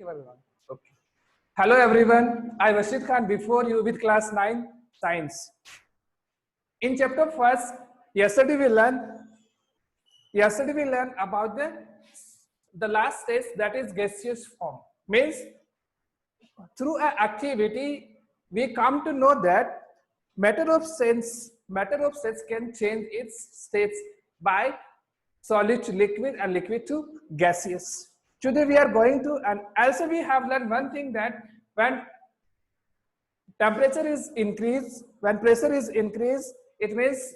Okay. Hello everyone, I Rashid Khan before you with class 9 science. In chapter first, yesterday we learned about the last stage, that is gaseous form. Means through an activity we come to know that matter of sense can change its states by solid to liquid and liquid to gaseous. Today we are going to, and also we have learned one thing, that when temperature is increased, when pressure is increased, it means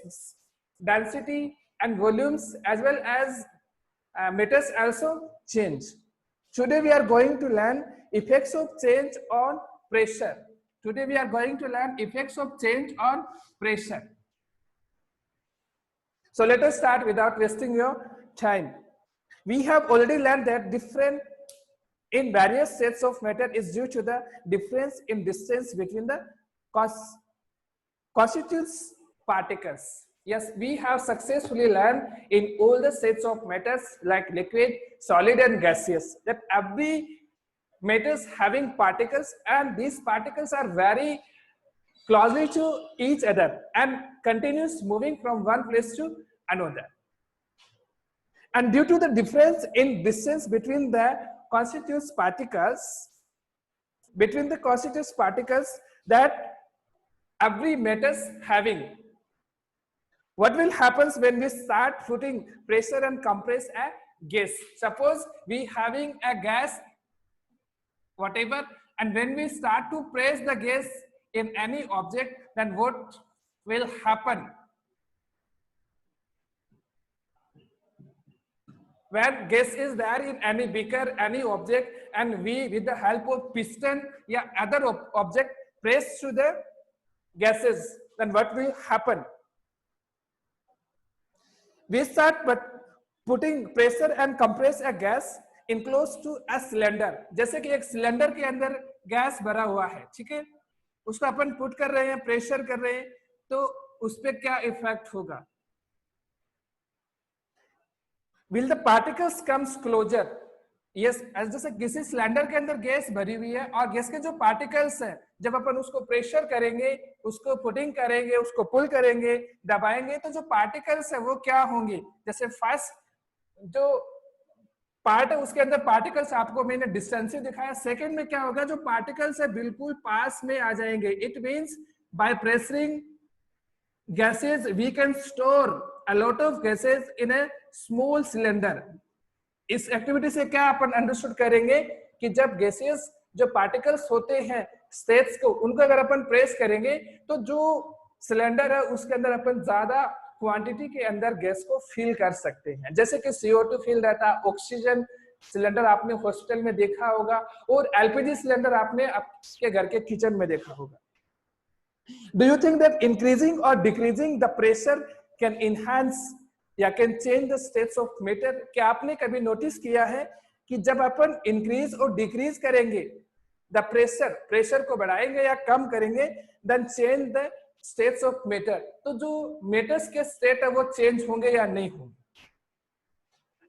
density and volumes as well as matters also change. Today we are going to learn effects of change on pressure. Today we are going to learn effects of change on pressure. So let us start without wasting your time. We have already learned that different in various sets of matter is due to the difference in distance between the constituents particles. Yes, we have successfully learned in all the sets of matters like liquid, solid and gaseous that every matters having particles, and these particles are very closely to each other and continues moving from one place to another. And due to the difference in distance between the constituent particles, that every matters having, what will happens when we start putting pressure and compress a gas? Suppose we having a gas whatever, and when we start to press the gas in any object, then what will happen? When gas is there in any beaker, any object, and we with the help of piston or other object press to the gases, then what will happen? We start putting pressure and compress a gas enclosed to a cylinder. जैसे कि एक cylinder के अंदर gas भरा हुआ है, ठीक है, उसको अपन पुट कर रहे हैं, प्रेशर कर रहे हैं, तो उस पे क्या इफेक्ट होगा? Will the particles comes closer? Yes, जैसे किसी सिलेंडर के अंदर गैस भरी हुई है और गैस के जो पार्टिकल्स हैं, जब अपन उसको प्रेशर करेंगे, उसको पुटिंग करेंगे, उसको पुल करेंगे, दबाएंगे, तो जो पार्टिकल्स है वो क्या होंगे? जैसे फर्स्ट जो पार्ट है उसके अंदर पार्टिकल्स आपको मैंने डिस्टेंस दिखाया, सेकंड में क्या होगा? जो पार्टिकल्स है बिल्कुल पास में आ जाएंगे. It means by pressuring gases we can store a lot of gases in a small cylinder. इस एक्टिविटी से क्या अपन अंडरस्टूड करेंगे कि जब गैसेस जो पार्टिकल्स होते हैं स्टेट्स को, उनको अगर अपन प्रेस करेंगे तो जो सिलेंडर है उसके अंदर अपन ज्यादा क्वांटिटी के अंदर गैस को फिल कर सकते हैं. जैसे कि CO2 फिल रहता है, ऑक्सीजन सिलेंडर आपने हॉस्पिटल में देखा होगा, और LPG सिलेंडर आपने आपके घर के किचन में देखा होगा. Do you think that increasing or decreasing the pressure can enhance या can change the states of matter? क्या आपने कभी नोटिस किया है कि जब अपन इंक्रीज और डिक्रीज करेंगे the प्रेशर को बढ़ाएंगे या कम करेंगे, then change the states of matter, तो जो मेटर्स के स्टेट है वो चेंज होंगे या नहीं होंगे?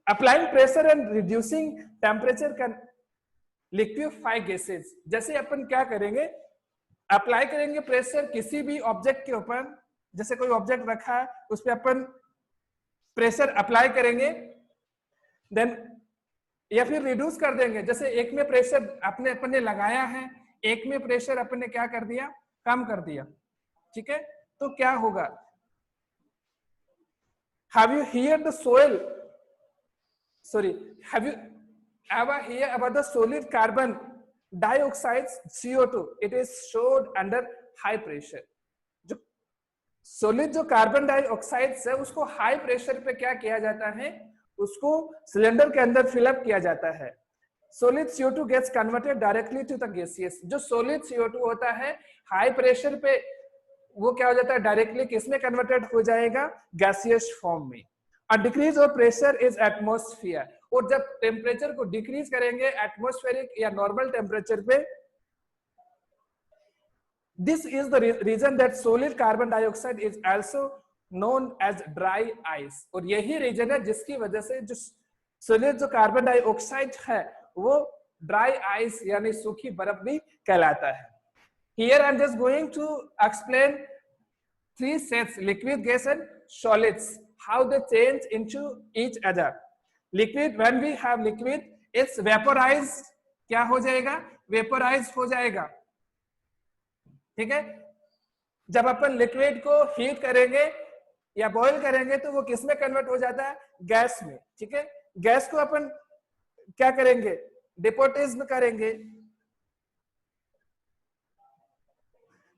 Applying pressure and reducing temperature can liquefy gases. जैसे अपन क्या करेंगे, अप्लाई करेंगे प्रेशर किसी भी ऑब्जेक्ट के ऊपर, जैसे कोई ऑब्जेक्ट रखा है उस पर अपन प्रेशर अप्लाई करेंगे, देन या फिर रिड्यूस कर देंगे. जैसे एक में प्रेशर अपन ने लगाया है, एक में प्रेशर अपन ने क्या कर दिया? कम कर दिया, ठीक है, तो क्या होगा? Have you heard the soil? Sorry, have you ever heard about the solid carbon dioxide CO2? It is stored under high pressure. जो सॉलिड जो कार्बन डाइऑक्साइड है उसको हाई प्रेशर पे क्या किया जाता है? उसको सिलेंडर के अंदर फिलअप किया जाता है. Solid CO2 gets converted directly to the gaseous. जो सॉलिड CO2 होता है हाई प्रेशर पे वो क्या हो जाता है? डायरेक्टली किसमें कन्वर्टेड हो जाएगा? गैसियस फॉर्म में. और decrease of pressure is atmosphere. और जब टेम्परेचर को डिक्रीज करेंगे एटमॉस्फेरिक या नॉर्मल टेम्परेचर पे, this is the reason that solid carbon dioxide is also known as dry ice. और यही रीजन है जिसकी वजह से जो सॉलिड जो कार्बन डाइऑक्साइड है वो ड्राई आइस यानी सूखी बर्फ भी कहलाता है। Here I'm just going to explain three sets, liquid, gas and solids, how they change into each other. Liquid, when we have liquid, it's vaporized, क्या हो जाएगा? Vaporized हो जाएगा, ठीक है। जब अपन लिक्विड को हीट करेंगे या बॉईल करेंगे तो वो किस में कन्वर्ट हो जाता है? गैस में, ठीक है। गैस को अपन क्या करेंगे? डिपोटिज्म करेंगे।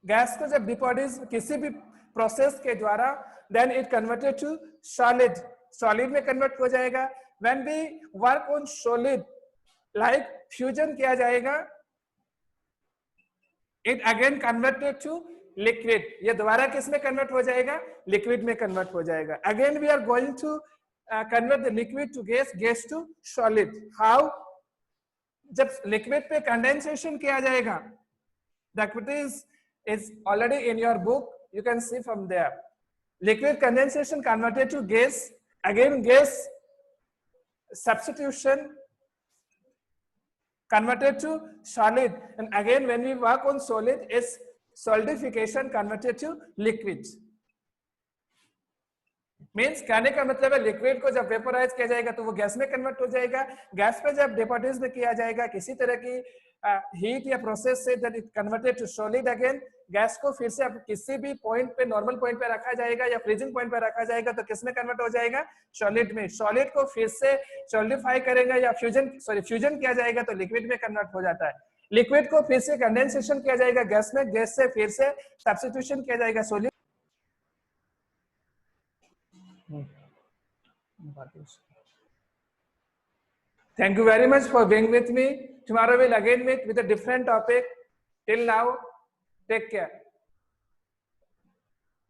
गैस को जब डिपोटिज्म किसी भी प्रोसेस के द्वारा, then it converted to solid, solid में कन्वर्ट हो जाएगा। When we work on solid, like fusion किया जाएगा, it again converted to liquid, ये दोबारा किस में कन्वर्ट हो जाएगा? लिक्विड में कन्वर्ट हो जाएगा। Again we are going to convert the liquid to gas, gas to solid. How? जब लिक्विड पे कंडेंसेशन किया जाएगा, the activities is already in your book, you can see from there. Liquid condensation converted to gas, again gas substitution converted to solid, and again when we work on solid, it's solidification converted to liquid. Means कहने का मतलब है liquid को जब vaporise किया जाएगा तो वो गैस में कन्वर्ट हो जाएगा। गैस पे जब डिपोटिज्म में किया जाएगा किसी तरह की हीट या प्रोसेस से, that it converted to solid again. Gas को फिर से अब किसी भी पॉइंट पे, नॉर्मल पॉइंट पे रखा जाएगा या फ्रीजिंग पॉइंट पे रखा जाएगा तो किस में कन्वर्ट हो जाएगा? सॉलिड में। सॉलिड को फिर से सॉलिडिफाई करेंगे या फ्यूजन किया जाएगा तो लिक्विड में कन्वर्ट हो जाता है। लिक्विड को फिर से कंडेंसेशन किया जाएगा गैस में, गैस से फिर से सब्स्टिट्यूशन किया जाएगा solid. Thank you very much for being with me. Tomorrow we'll again meet with a different topic. Till now, take care.